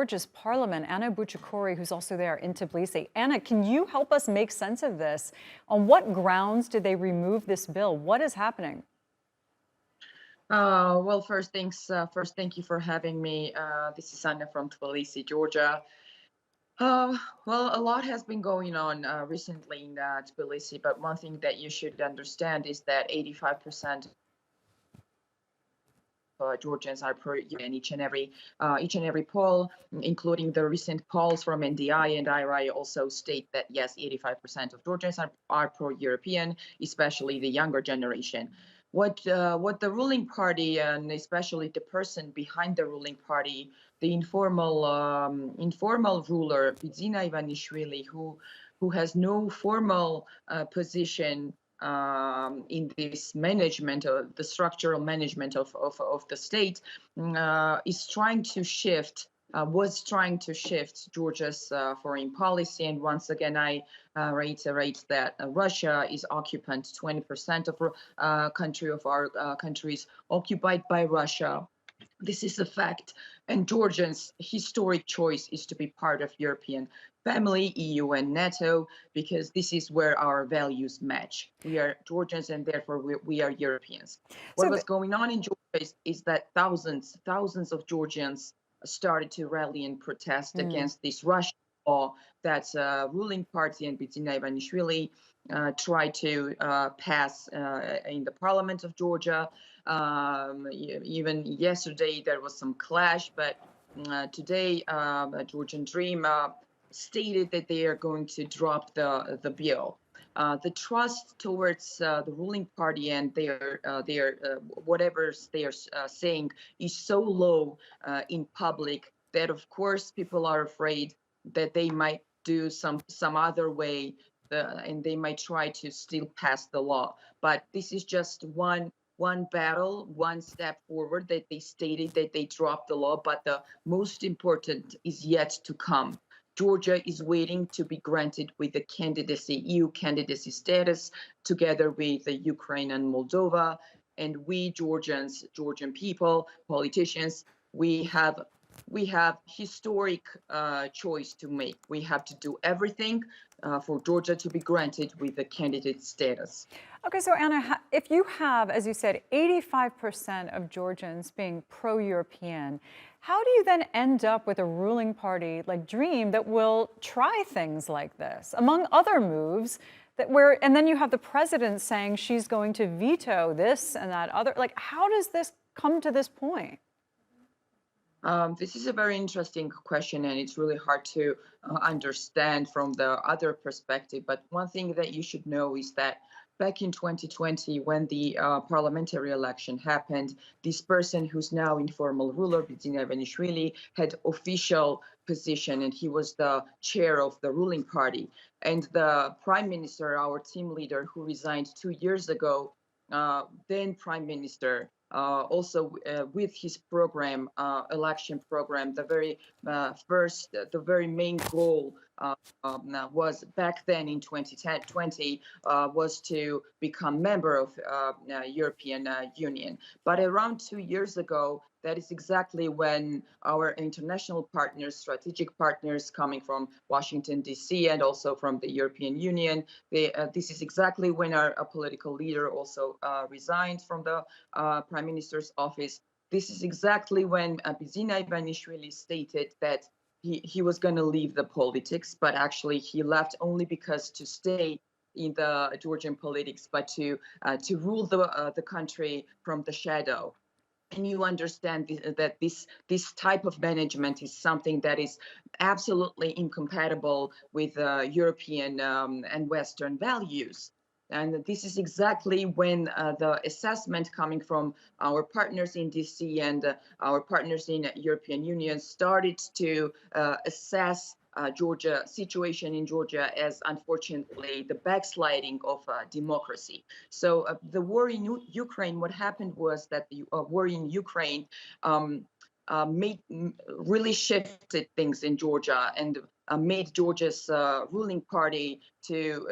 Georgia's parliament, Anna Buchukuri, who's also there in Tbilisi. Anna, can you help us make sense of this? On what grounds did they remove this bill? What is happening? Well, first, thanks. First, thank you for having me. This is Anna from Tbilisi, Georgia. Well, a lot has been going on recently in Tbilisi, but one thing that you should understand is that 85% Georgians are pro-UN. Each and every poll, including the recent polls from NDI and IRI, also state that yes, 85% of Georgians are pro-European, especially the younger generation. What the ruling party and especially the person behind the ruling party, the informal ruler Bidzina Ivanishvili, who has no formal position in this management, the structural management of the state, is trying to shift. Was trying to shift Georgia's foreign policy, and once again, I reiterate that Russia is occupant. 20% of our country is occupied by Russia. This is a fact, and Georgians' historic choice is to be part of European family, EU and NATO, because this is where our values match. We are Georgians, and therefore we are Europeans. What So, was going on in Georgia is that thousands of Georgians started to rally and protest against this Russian law that ruling party and Bidzina Ivanishvili tried to pass in the parliament of Georgia. Even yesterday there was some clash, but today Georgian Dream stated that they are going to drop the bill. The trust towards the ruling party and their whatever they are saying is so low in public that of course people are afraid that they might do some other way, and they might try to still pass the law. But this is just one battle, one step forward, that they stated that they dropped the law, but the most important is yet to come. Georgia is waiting to be granted with the EU candidacy status, together with the Ukraine and Moldova. And we Georgians, Georgian people, politicians, we have historic choice to make. We have to do everything for Georgia to be granted with the candidate status. okay, so Anna, if you have, as you said, 85% of Georgians being pro-European, how do you then end up with a ruling party like Dream that will try things like this, among other moves, and then you have the president saying she's going to veto this and that other? Like, how does this come to this point? This is a very interesting question, and it's really hard to understand from the other perspective. But one thing that you should know is that back in 2020, when the parliamentary election happened, this person who's now informal ruler, Bidzina Ivanishvili, had official position, and he was the chair of the ruling party. And the prime minister, our team leader, who resigned 2 years ago, then prime minister, also with his program, election program, the very main goal was back then in 2020 was to become member of European Union. But around 2 years ago, that is exactly when our international partners, strategic partners coming from Washington, D.C., and also from the European Union, this is exactly when our political leader also resigned from the prime minister's office. This is exactly when Bidzina Ivanishvili stated that he was going to leave the politics, but actually he left only because to stay in the Georgian politics, but to rule the country from the shadow. And you understand that this type of management is something that is absolutely incompatible with European and Western values. And this is exactly when the assessment coming from our partners in DC and our partners in European Union started to assess Georgia situation in Georgia as, unfortunately, the backsliding of democracy. So the war in Ukraine, what happened was that the war in Ukraine really shifted things in Georgia and made Georgia's ruling party to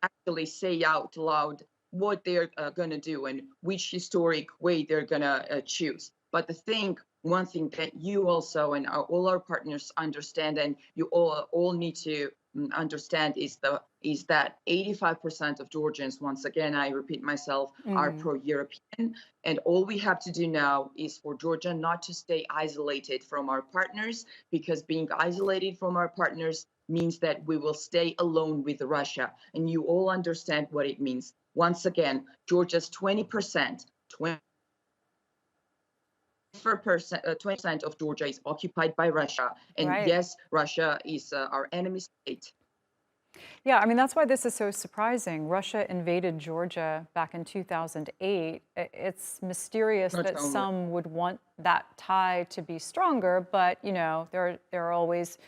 actually say out loud what they're going to do and which historic way they're going to choose. But the thing one thing that you also and all our partners understand, and you all need to understand, is that 85% of Georgians, once again, I repeat myself, are Mm, pro-European, and all we have to do now is for Georgia not to stay isolated from our partners, because being isolated from our partners means that we will stay alone with Russia, and you all understand what it means. Once again, Georgia's 20%, 20% of Georgia is occupied by Russia. And right. yes, Russia is our enemy state. Yeah, I mean, that's why this is so surprising. Russia invaded Georgia back in 2008. It's mysterious Not that only. some would want that tie to be stronger, but, there are always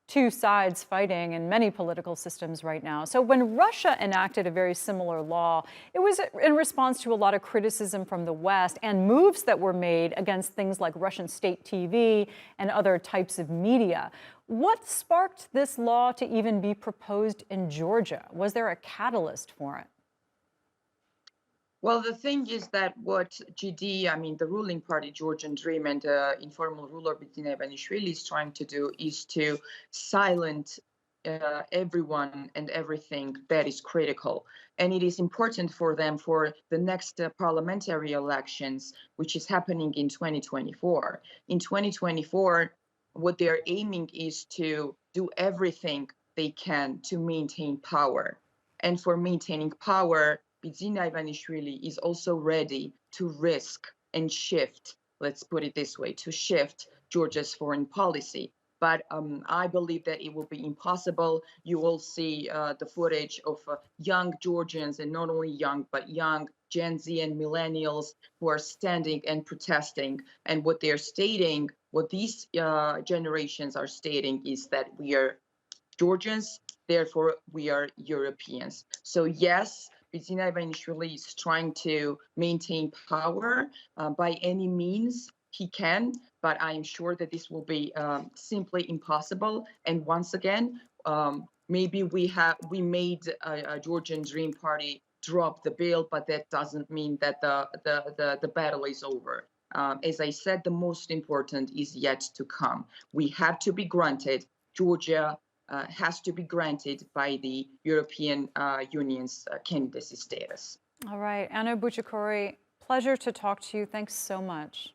two sides fighting in many political systems right now. So when Russia enacted a very similar law, it was in response to a lot of criticism from the West and moves that were made against things like Russian state TV and other types of media. What sparked this law to even be proposed in Georgia? Was there a catalyst for it? Well, the thing is that what GD, I mean, the ruling party, Georgian Dream, and informal ruler Bidzina Ivanishvili is trying to do is to silence everyone and everything that is critical. And it is important for them for the next parliamentary elections, which is happening in 2024. In 2024, what they're aiming is to do everything they can to maintain power. And for maintaining power, Bidzina Ivanishvili is also ready to risk and shift, let's put it this way, to shift Georgia's foreign policy. But I believe that it will be impossible. You will see the footage of young Georgians, and not only young, but young Gen Z and millennials who are standing and protesting. And what they're stating, what these generations are stating, is that we are Georgians, therefore we are Europeans. So yes, Bidzina Ivanishvili is trying to maintain power by any means he can, but I am sure that this will be simply impossible. And once again, maybe we made a Georgian Dream Party drop the bill, but that doesn't mean that the battle is over. As I said, the most important is yet to come. We have to be granted. Georgia has to be granted by the European Union's candidacy status. All right, Anna Buchukuri, pleasure to talk to you. Thanks so much.